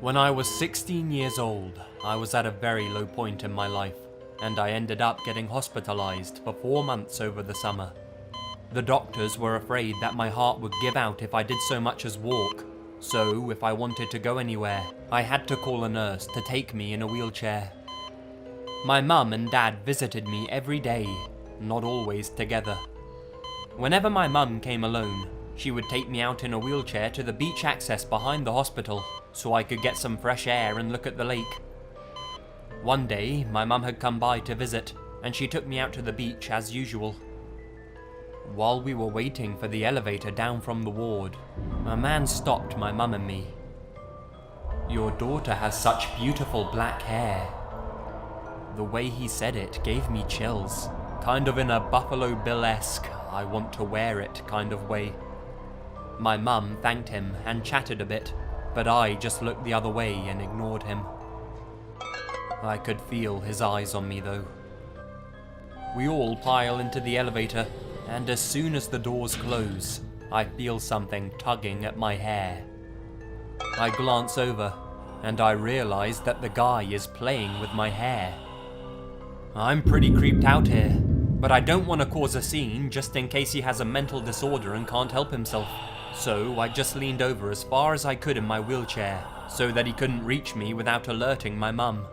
When I was 16 years old, I was at a very low point in my life, and I ended up getting hospitalized for 4 months over the summer. The doctors were afraid that my heart would give out if I did so much as walk, so if I wanted to go anywhere, I had to call a nurse to take me in a wheelchair. My mum and dad visited me every day, not always together. Whenever my mum came alone, she would take me out in a wheelchair to the beach access behind the hospital, so I could get some fresh air and look at the lake. One day, my mum had come by to visit, and she took me out to the beach as usual. While we were waiting for the elevator down from the ward, a man stopped my mum and me. "Your daughter has such beautiful black hair." The way he said it gave me chills, kind of in a Buffalo Bill-esque, I want to wear it kind of way. My mum thanked him and chatted a bit, but I just looked the other way and ignored him. I could feel his eyes on me though. We all pile into the elevator, and as soon as the doors close, I feel something tugging at my hair. I glance over, and I realize that the guy is playing with my hair. I'm pretty creeped out here, but I don't want to cause a scene just in case he has a mental disorder and can't help himself. So I just leaned over as far as I could in my wheelchair, so that he couldn't reach me without alerting my mum.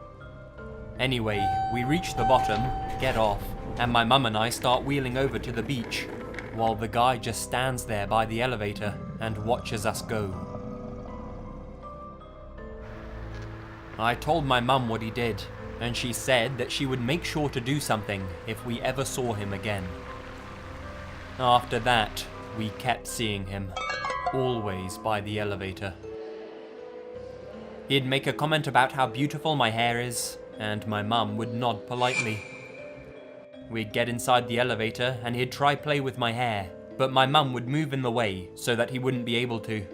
Anyway, we reach the bottom, get off, and my mum and I start wheeling over to the beach, while the guy just stands there by the elevator and watches us go. I told my mum what he did, and she said that she would make sure to do something if we ever saw him again. After that, we kept seeing him, always by the elevator. He'd make a comment about how beautiful my hair is, and my mum would nod politely. We'd get inside the elevator and he'd try play with my hair, but my mum would move in the way so that he wouldn't be able to.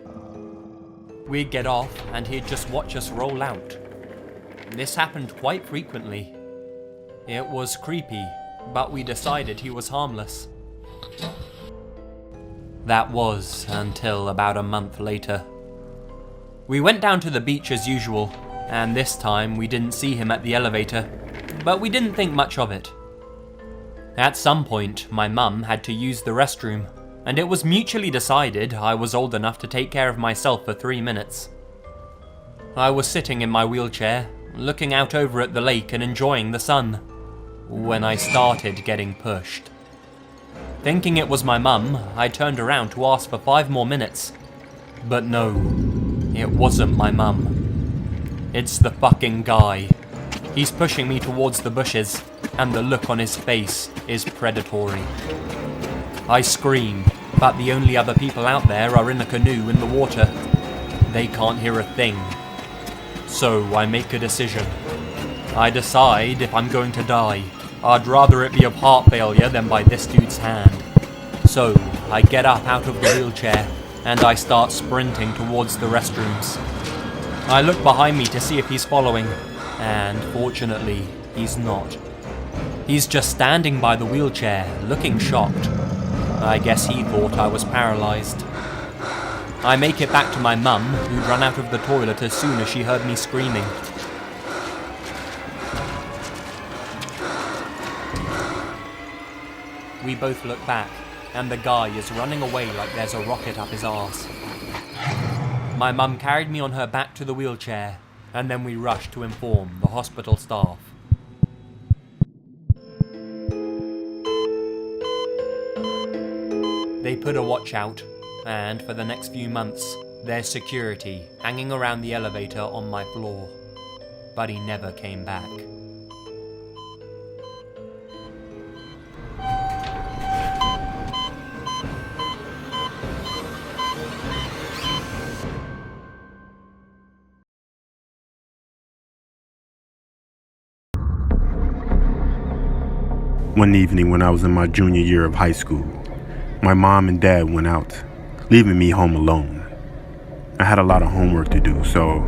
We'd get off and he'd just watch us roll out. This happened quite frequently. It was creepy, but we decided he was harmless. That was until about a month later. We went down to the beach as usual, and this time we didn't see him at the elevator, but we didn't think much of it. At some point, my mum had to use the restroom, and it was mutually decided I was old enough to take care of myself for 3 minutes. I was sitting in my wheelchair, looking out over at the lake and enjoying the sun, when I started getting pushed. Thinking it was my mum, I turned around to ask for 5 more minutes. But no, it wasn't my mum. It's the fucking guy. He's pushing me towards the bushes, and the look on his face is predatory. I scream, but the only other people out there are in a canoe in the water. They can't hear a thing. So I make a decision. I decide if I'm going to die, I'd rather it be of heart failure than by this dude's hand. So I get up out of the wheelchair, and I start sprinting towards the restrooms. I look behind me to see if he's following, and fortunately, he's not. He's just standing by the wheelchair, looking shocked. I guess he thought I was paralyzed. I make it back to my mum, who'd run out of the toilet as soon as she heard me screaming. We both look back, and the guy is running away like there's a rocket up his arse. My mum carried me on her back to the wheelchair, and then we rushed to inform the hospital staff. They put a watch out, and for the next few months, there's security hanging around the elevator on my floor. But he never came back. One evening when I was in my junior year of high school, my mom and dad went out, leaving me home alone. I had a lot of homework to do, so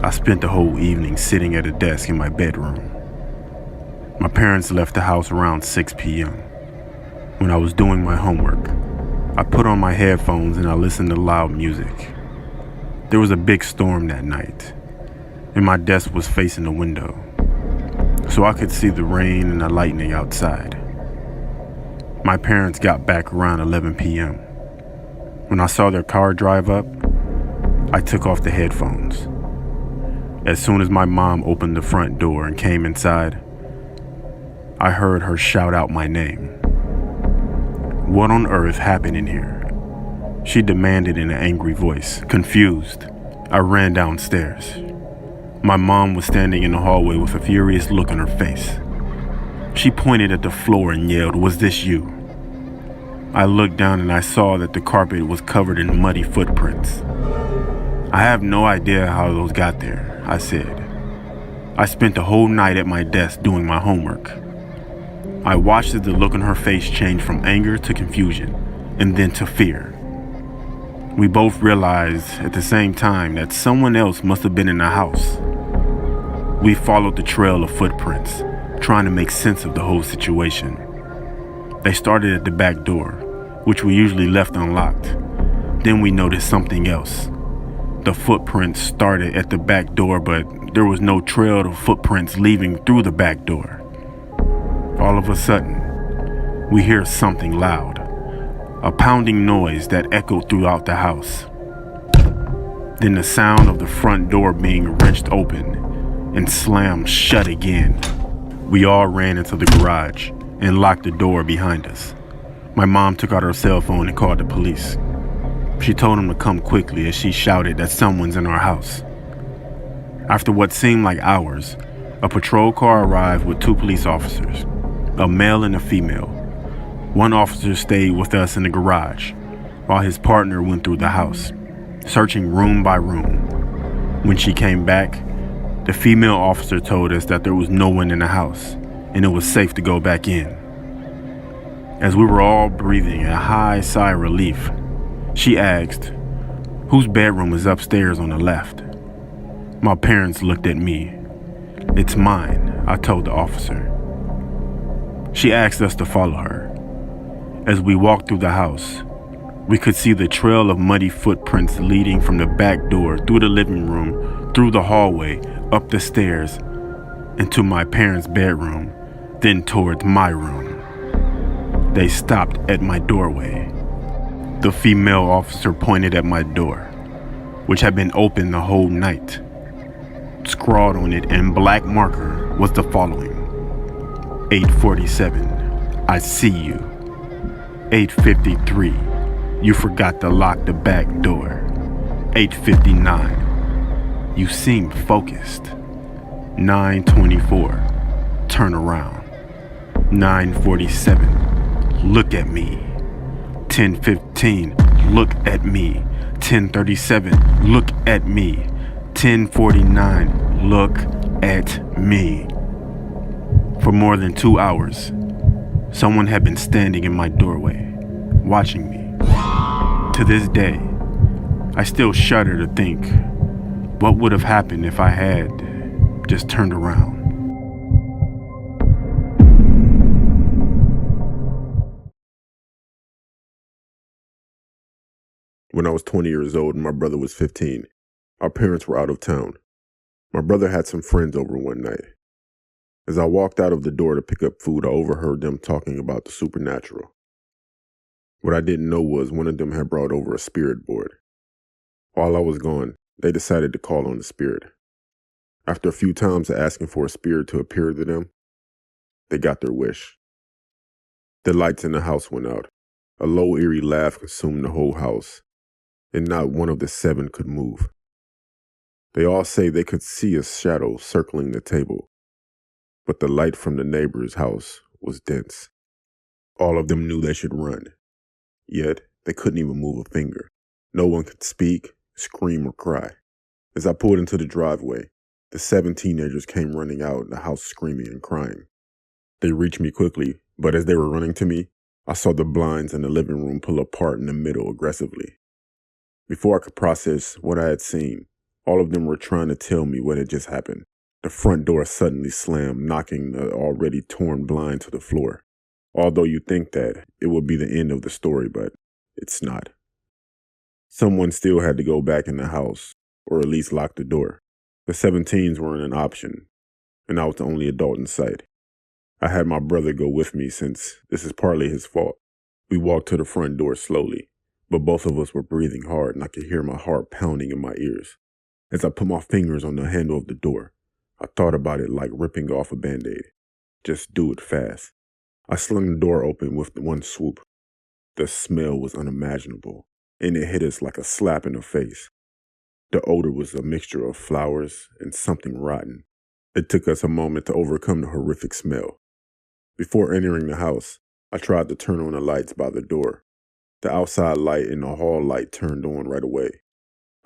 I spent the whole evening sitting at a desk in my bedroom. My parents left the house around 6 p.m. When I was doing my homework, I put on my headphones and I listened to loud music. There was a big storm that night, and my desk was facing the window, so I could see the rain and the lightning outside. My parents got back around 11 p.m. When I saw their car drive up, I took off the headphones. As soon as my mom opened the front door and came inside, I heard her shout out my name. "What on earth happened in here?" she demanded in an angry voice. Confused, I ran downstairs. My mom was standing in the hallway with a furious look on her face. She pointed at the floor and yelled, "Was this you?" I looked down and I saw that the carpet was covered in muddy footprints. "I have no idea how those got there," I said. "I spent the whole night at my desk doing my homework." I watched as the look on her face changed from anger to confusion, and then to fear. We both realized at the same time that someone else must have been in the house. We followed the trail of footprints, trying to make sense of the whole situation. They started at the back door, which we usually left unlocked. Then we noticed something else. The footprints started at the back door, but there was no trail of footprints leaving through the back door. All of a sudden, we hear something loud, a pounding noise that echoed throughout the house. Then the sound of the front door being wrenched open and slammed shut again. We all ran into the garage and locked the door behind us. My mom took out her cell phone and called the police. She told them to come quickly as she shouted that someone's in our house. After what seemed like hours, a patrol car arrived with 2 police officers, a male and a female. One officer stayed with us in the garage, while his partner went through the house, searching room by room. When she came back, the female officer told us that there was no one in the house, and it was safe to go back in. As we were all breathing a high sigh of relief, she asked, "Whose bedroom is upstairs on the left?" My parents looked at me. "It's mine," I told the officer. She asked us to follow her. As we walked through the house, we could see the trail of muddy footprints leading from the back door, through the living room, through the hallway, up the stairs, into my parents' bedroom, then towards my room. They stopped at my doorway. The female officer pointed at my door, which had been open the whole night. Scrawled on it in black marker was the following: 8:47, I see you. 8:53, you forgot to lock the back door. 8:59, you seem focused. 9:24, turn around. 9:47, look at me. 10:15, look at me. 10:37, look at me. 10:49, look at me. For more than 2 hours, someone had been standing in my doorway, watching me. To this day, I still shudder to think what would have happened if I had just turned around. When I was 20 years old and my brother was 15, our parents were out of town. My brother had some friends over one night. As I walked out of the door to pick up food, I overheard them talking about the supernatural. What I didn't know was one of them had brought over a spirit board. While I was gone, they decided to call on the spirit. After a few times of asking for a spirit to appear to them, they got their wish. The lights in the house went out. A low, eerie laugh consumed the whole house, and not one of the 7 could move. They all say they could see a shadow circling the table, but the light from the neighbor's house was dense. All of them knew they should run, yet they couldn't even move a finger. No one could speak, scream, or cry. As I pulled into the driveway, the 7 teenagers came running out of the house screaming and crying. They reached me quickly, but as they were running to me, I saw the blinds in the living room pull apart in the middle aggressively. Before I could process what I had seen, all of them were trying to tell me what had just happened. The front door suddenly slammed, knocking the already torn blind to the floor. Although you think that it would be the end of the story, but it's not. Someone still had to go back in the house, or at least lock the door. The 17s weren't an option, and I was the only adult in sight. I had my brother go with me since this is partly his fault. We walked to the front door slowly, but both of us were breathing hard and I could hear my heart pounding in my ears. As I put my fingers on the handle of the door, I thought about it like ripping off a Band-Aid. Just do it fast. I slung the door open with one swoop. The smell was unimaginable, and it hit us like a slap in the face. The odor was a mixture of flowers and something rotten. It took us a moment to overcome the horrific smell. Before entering the house, I tried to turn on the lights by the door. The outside light and the hall light turned on right away.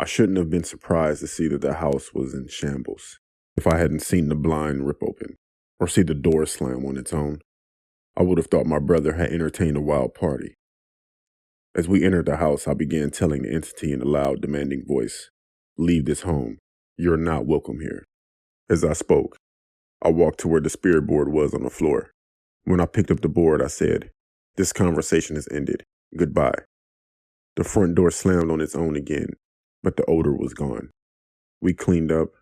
I shouldn't have been surprised to see that the house was in shambles if I hadn't seen the blind rip open or see the door slam on its own. I would have thought my brother had entertained a wild party. As we entered the house, I began telling the entity in a loud, demanding voice, "Leave this home. You're not welcome here." As I spoke, I walked to where the spirit board was on the floor. When I picked up the board, I said, "This conversation has ended. Goodbye." The front door slammed on its own again, but the odor was gone. We cleaned up,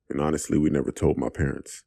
and honestly, we never told my parents.